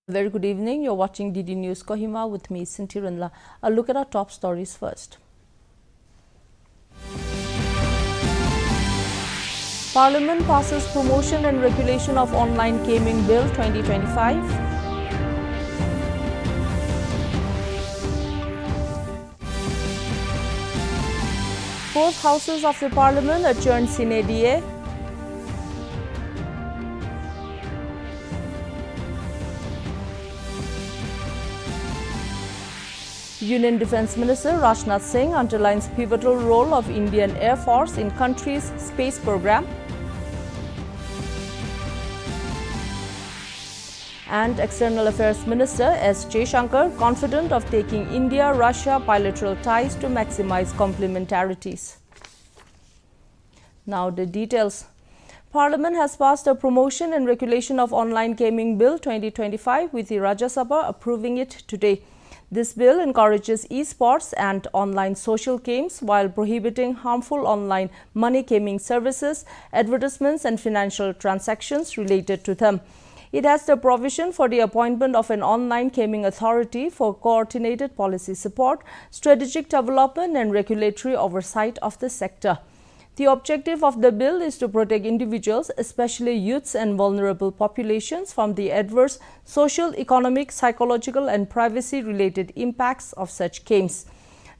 Very good evening. You're watching DD News Kohima with me, Sinti Ranla. A look at our top stories first. Parliament passes Promotion and Regulation of Online Gaming Bill 2025. Both houses of the Parliament adjourned sine die. Union Defence Minister Rajnath Singh underlines pivotal role of Indian Air Force in country's space program. And External Affairs Minister S. Jaishankar confident of taking India-Russia bilateral ties to maximize complementarities. Now the details. Parliament has passed a Promotion and Regulation of Online Gaming Bill 2025 with the Rajya Sabha approving it today. This bill encourages esports and online social games while prohibiting harmful online money gaming services, advertisements and financial transactions related to them. It has the provision for the appointment of an online gaming authority for coordinated policy support, strategic development and regulatory oversight of the sector. The objective of the bill is to protect individuals, especially youths and vulnerable populations, from the adverse social, economic, psychological and privacy-related impacts of such games.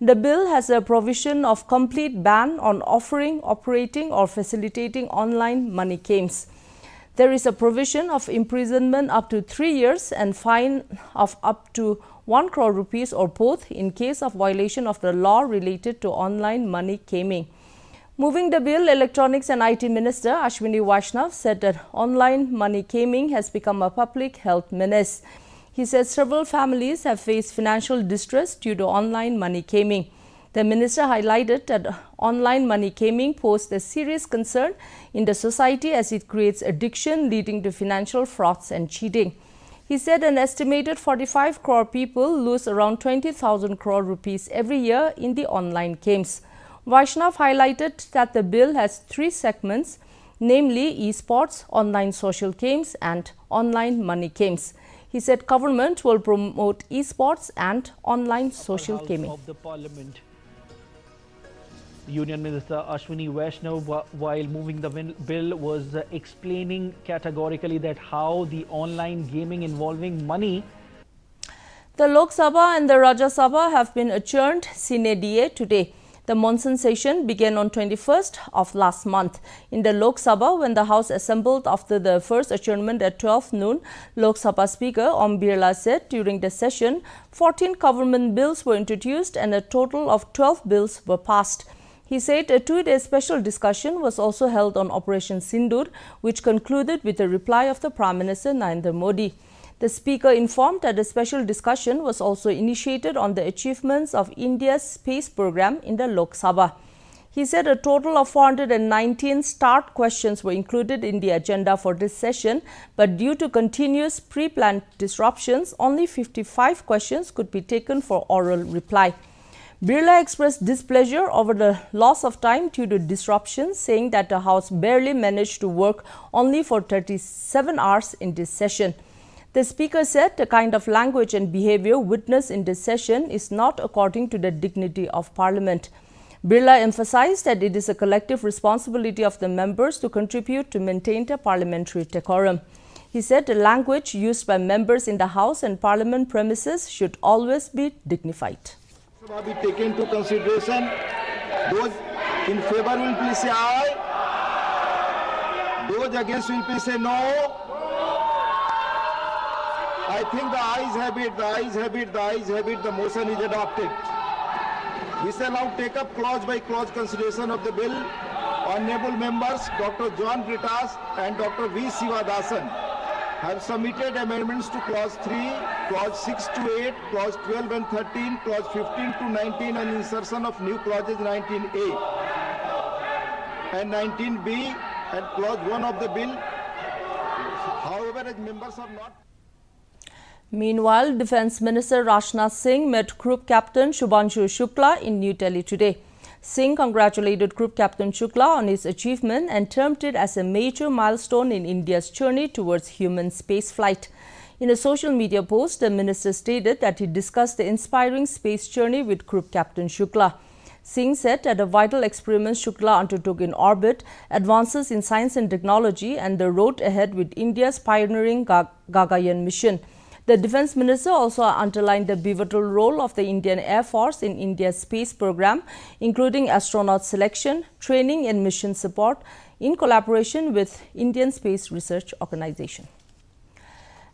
The bill has a provision of complete ban on offering, operating or facilitating online money games. There is a provision of imprisonment up to 3 years and fine of up to 1 crore rupees or both in case of violation of the law related to online money gaming. Moving the bill, Electronics and IT Minister Ashwini Vaishnaw said that online money gaming has become a public health menace. He said several families have faced financial distress due to online money gaming. The minister highlighted that online money gaming posed a serious concern in the society as it creates addiction leading to financial frauds and cheating. He said an estimated 45 crore people lose around 20,000 crore rupees every year in the online games. Vaishnav highlighted that the bill has 3 segments, namely esports, online social games and online money games. He said government will promote esports and online social gaming. Of the Parliament. Union Minister Ashwini Vaishnaw, while moving the bill, was explaining categorically that how the online gaming involving money. The Lok Sabha and the Rajya Sabha have been adjourned sine die today. The monsoon session began on 21st of last month. In the Lok Sabha, when the House assembled after the first adjournment at 12 noon, Lok Sabha Speaker Om Birla said during the session, 14 government bills were introduced and a total of 12 bills were passed. He said a 2-day special discussion was also held on Operation Sindoor, which concluded with a reply of the Prime Minister Narendra Modi. The Speaker informed that a special discussion was also initiated on the achievements of India's space program in the Lok Sabha. He said a total of 419 start questions were included in the agenda for this session, but due to continuous pre-planned disruptions, only 55 questions could be taken for oral reply. Birla expressed displeasure over the loss of time due to disruptions, saying that the House barely managed to work only for 37 hours in this session. The Speaker said the kind of language and behavior witnessed in this session is not according to the dignity of Parliament. Birla emphasized that it is a collective responsibility of the members to contribute to maintain the parliamentary decorum. He said the language used by members in the House and Parliament premises should always be dignified. Be taken into consideration. Those in favor will please say aye. Those against will please say no. I think the ayes have it, the ayes have it, the ayes have it, the motion is adopted. We shall now take up clause by clause consideration of the bill. Honorable members Dr. John Britas and Dr. V. Sivadasan have submitted amendments to clause 3, clause 6 to 8, clause 12 and 13, clause 15 to 19 and insertion of new clauses 19A and 19B and clause 1 of the bill. However, as members are not. Meanwhile, Defence Minister Rajnath Singh met Group Captain Shubhanshu Shukla in New Delhi today. Singh congratulated Group Captain Shukla on his achievement and termed it as a major milestone in India's journey towards human spaceflight. In a social media post, the minister stated that he discussed the inspiring space journey with Group Captain Shukla. Singh said that the vital experiments Shukla undertook in orbit, advances in science and technology, and the road ahead with India's pioneering Gaganyaan mission. The Defence Minister also underlined the pivotal role of the Indian Air Force in India's space program, including astronaut selection, training and mission support in collaboration with Indian Space Research Organisation.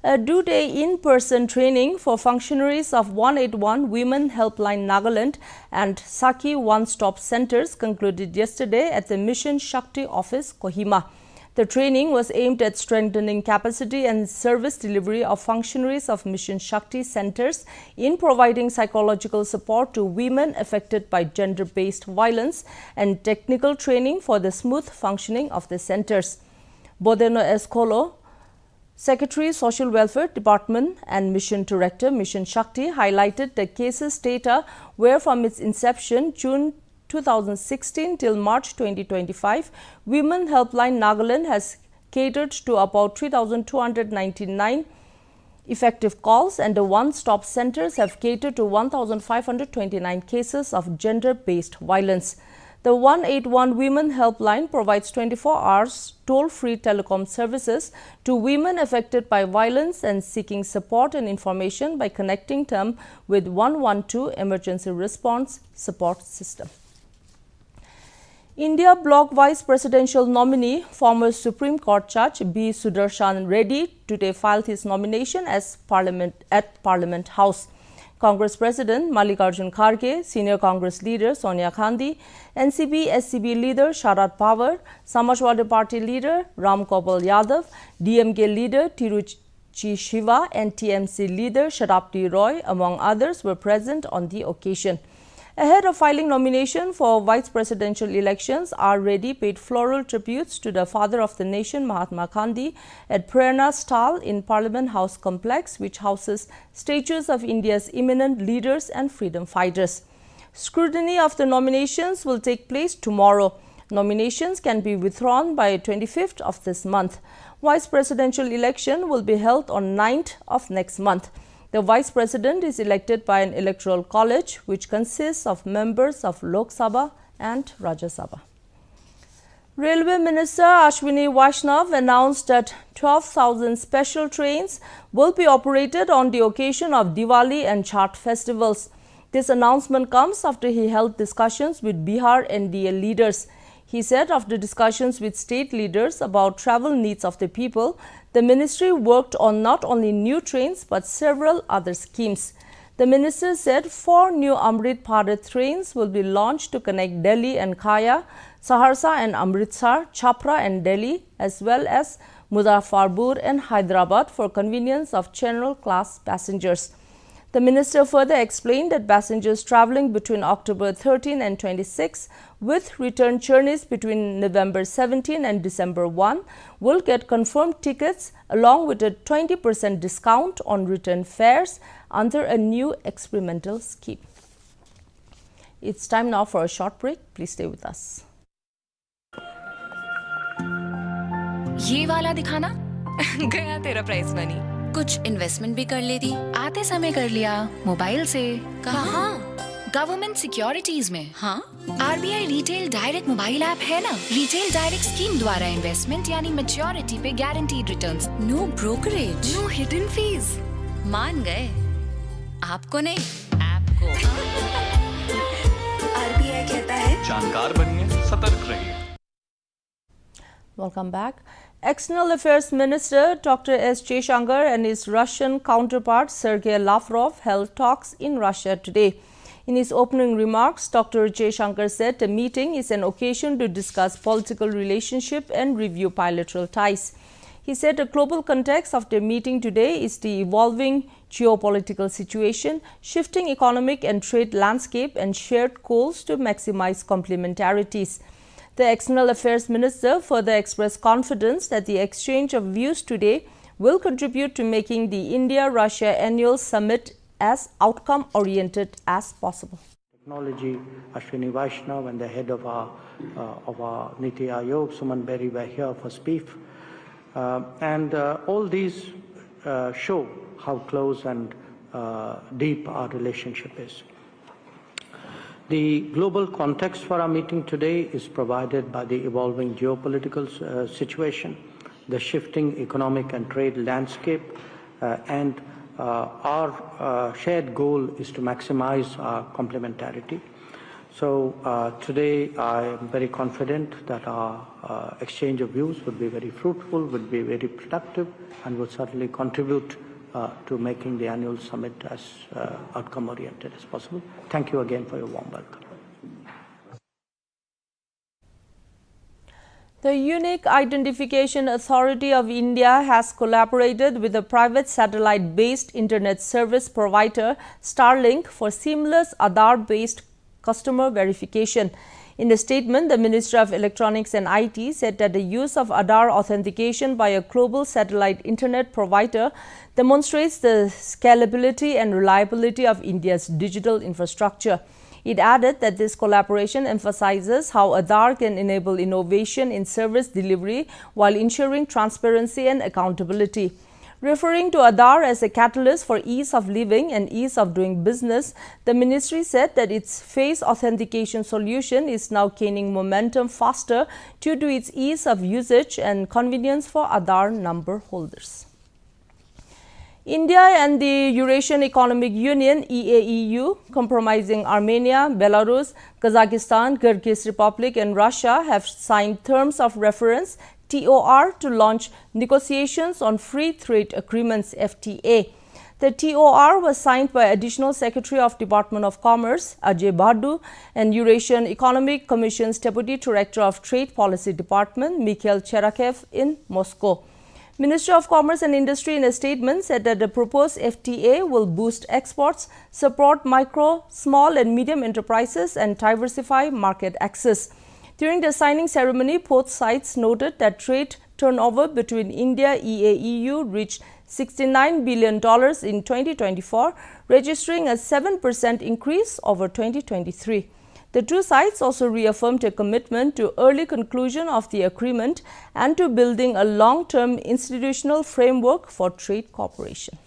A two-day in-person training for functionaries of 181 Women Helpline Nagaland and Saki One-Stop Centres concluded yesterday at the Mission Shakti office, Kohima. The training was aimed at strengthening capacity and service delivery of functionaries of Mission Shakti centres in providing psychological support to women affected by gender-based violence and technical training for the smooth functioning of the centres. Bodeno Escolo, Secretary, Social Welfare Department and Mission Director, Mission Shakti, highlighted the cases data where from its inception, June 2016 till March 2025, Women Helpline Nagaland has catered to about 3,299 effective calls, and the one-stop centres have catered to 1,529 cases of gender-based violence. The 181 Women Helpline provides 24 hours toll-free telecom services to women affected by violence and seeking support and information by connecting them with 112 Emergency Response Support System. India Bloc Vice Presidential nominee, former Supreme Court Judge B. Sudarshan Reddy, today filed his nomination as Parliament House. Congress President Mallikarjun Kharge, Senior Congress leader Sonia Gandhi, NCP-SCP leader Sharad Pawar, Samajwadi Party leader Ram Gopal Yadav, DMK leader Tiruchi Shiva and TMC leader Shatabdi Roy, among others, were present on the occasion. Ahead of filing nomination for vice presidential elections, R. Reddy paid floral tributes to the father of the nation, Mahatma Gandhi, at Prerna Sthal in Parliament House complex, which houses statues of India's eminent leaders and freedom fighters. Scrutiny of the nominations will take place tomorrow. Nominations can be withdrawn by 25th of this month. Vice presidential election will be held on 9th of next month. The Vice President is elected by an electoral college which consists of members of Lok Sabha and Rajya Sabha. Railway Minister Ashwini Vaishnav announced that 12,000 special trains will be operated on the occasion of Diwali and Chhath festivals. This announcement comes after he held discussions with Bihar NDA leaders. He said after discussions with state leaders about travel needs of the people, the ministry worked on not only new trains but several other schemes. The minister said 4 new Amrit Bharat trains will be launched to connect Delhi and Gaya, Saharsa and Amritsar, Chhapra and Delhi, as well as Muzaffarpur and Hyderabad for convenience of general class passengers. The minister further explained that passengers travelling between October 13 and 26 with return journeys between November 17 and December 1 will get confirmed tickets along with a 20% discount on return fares under a new experimental scheme. It's time now for a short break. Please stay with us. ये वाला दिखाना गया तेरा price money. कुछ investment भी कर लेती, आते समय कर लिया मोबाइल से। कहाँ? गवर्नमेंट सिक्योरिटीज में। हाँ? RBI retail direct mobile app है ना, रिटेल डायरेक्ट स्कीम द्वारा इन्वेस्टमेंट यानी मैच्योरिटी पे guaranteed returns, no brokerage, no hidden fees. मान गए? आपको नहीं, ऐप को। RBI कहता है जानकार बनिए, सतर्क रहिए। Welcome back. External Affairs Minister Dr. S. Jaishankar and his Russian counterpart Sergei Lavrov held talks in Russia today. In his opening remarks, Dr. Jaishankar said the meeting is an occasion to discuss political relationship and review bilateral ties. He said the global context of the meeting today is the evolving geopolitical situation, shifting economic and trade landscape, and shared goals to maximize complementarities. The External Affairs Minister further expressed confidence that the exchange of views today will contribute to making the India-Russia annual summit as outcome-oriented as possible. Technology, Ashwini Vaishnav and the head of our Niti Aayog, Suman Berry, were here for SPIEF. All these show how close and deep our relationship is. The global context for our meeting today is provided by the evolving geopolitical situation, the shifting economic and trade landscape, and our shared goal is to maximize our complementarity. So today I am very confident that our exchange of views would be very fruitful, would be very productive, and would certainly contribute to making the annual summit as outcome-oriented as possible. Thank you again for your warm welcome. The Unique Identification Authority of India has collaborated with the private satellite-based internet service provider Starlink for seamless Aadhaar-based customer verification. In a statement, the Ministry of Electronics and IT said that the use of Aadhaar authentication by a global satellite internet provider demonstrates the scalability and reliability of India's digital infrastructure. It added that this collaboration emphasizes how Aadhaar can enable innovation in service delivery while ensuring transparency and accountability. Referring to Aadhaar as a catalyst for ease of living and ease of doing business, the ministry said that its face authentication solution is now gaining momentum faster due to its ease of usage and convenience for Aadhaar number holders. India and the Eurasian Economic Union EAEU, comprising Armenia, Belarus, Kazakhstan, Kyrgyz Republic and Russia, have signed terms of reference TOR to launch negotiations on free trade agreements FTA. The TOR was signed by Additional Secretary of Department of Commerce Ajay Bhadu and Eurasian Economic Commission's Deputy Director of Trade Policy Department Mikhail Cherakev in Moscow. Ministry of Commerce and Industry in a statement said that the proposed FTA will boost exports, support micro, small and medium enterprises and diversify market access. During the signing ceremony, both sides noted that trade turnover between India and EAEU reached $69 billion in 2024, registering a 7% increase over 2023. The two sides also reaffirmed a commitment to early conclusion of the agreement and to building a long-term institutional framework for trade cooperation.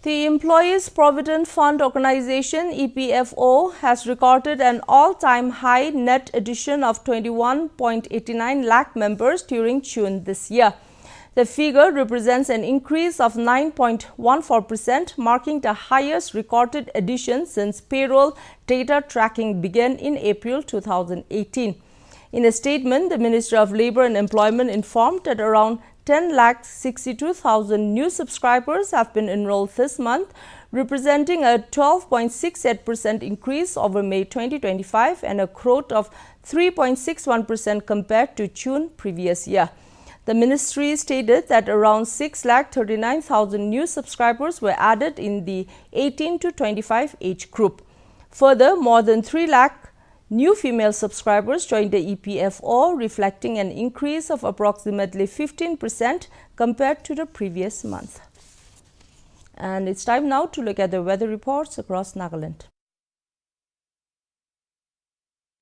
The Employees Provident Fund Organization EPFO has recorded an all-time high net addition of 21.89 lakh members during June this year. The figure represents an increase of 9.14%, marking the highest recorded addition since payroll data tracking began in April 2018. In a statement, the Ministry of Labour and Employment informed that around 10,62,000 new subscribers have been enrolled this month, representing a 12.68% increase over May 2025 and a growth of 3.61% compared to June previous year. The ministry stated that around 6,39,000 new subscribers were added in the 18 to 25 age group. Further, more than 3 lakh new female subscribers joined the EPFO, reflecting an increase of approximately 15% compared to the previous month. And it's time now to look at the weather reports across Nagaland.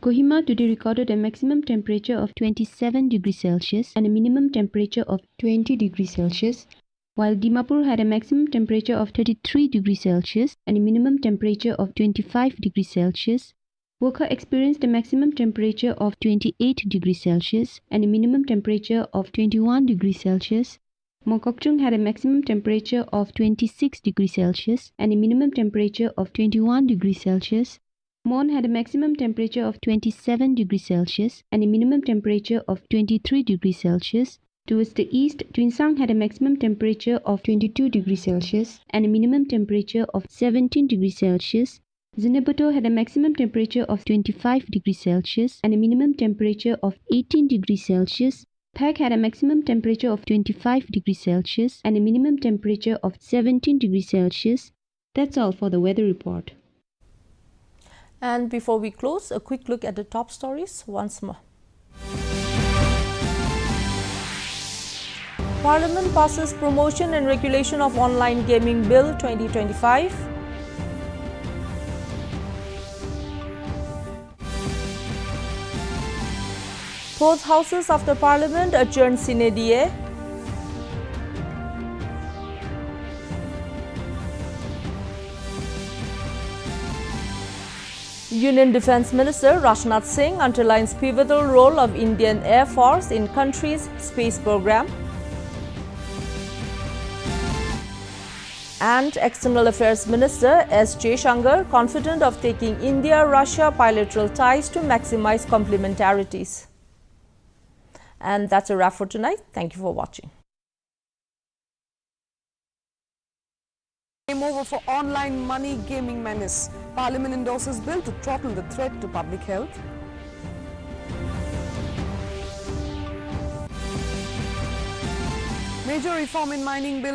Kohima today recorded a maximum temperature of 27 degrees Celsius and a minimum temperature of 20 degrees Celsius, while Dimapur had a maximum temperature of 33 degrees Celsius and a minimum temperature of 25 degrees Celsius. Wokha experienced a maximum temperature of 28 degrees Celsius and a minimum temperature of 21 degrees Celsius. Mongkokchung had a maximum temperature of 26 degrees Celsius and a minimum temperature of 21 degrees Celsius. Mon had a maximum temperature of 27 degrees Celsius and a minimum temperature of 23 degrees Celsius. Towards the east, Twinsang had a maximum temperature of 22 degrees Celsius and a minimum temperature of 17 degrees Celsius. Zinabuto had a maximum temperature of 25 degrees Celsius and a minimum temperature of 18 degrees Celsius. Phak had a maximum temperature of 25 degrees Celsius and a minimum temperature of 17 degrees Celsius. That's all for the weather report. And before we close, a quick look at the top stories once more. Parliament passes Promotion and Regulation of Online Gaming Bill 2025. Both houses of the Parliament adjourn sine die. Union Defence Minister Rajnath Singh underlines pivotal role of Indian Air Force in country's space program. And External Affairs Minister S. Jaishankar confident of taking India-Russia bilateral ties to maximize complementarities. And that's a wrap for tonight. Thank you for watching. Game over for online money gaming menace. Parliament endorses bill to throttle the threat to public health. Major reform in mining bill.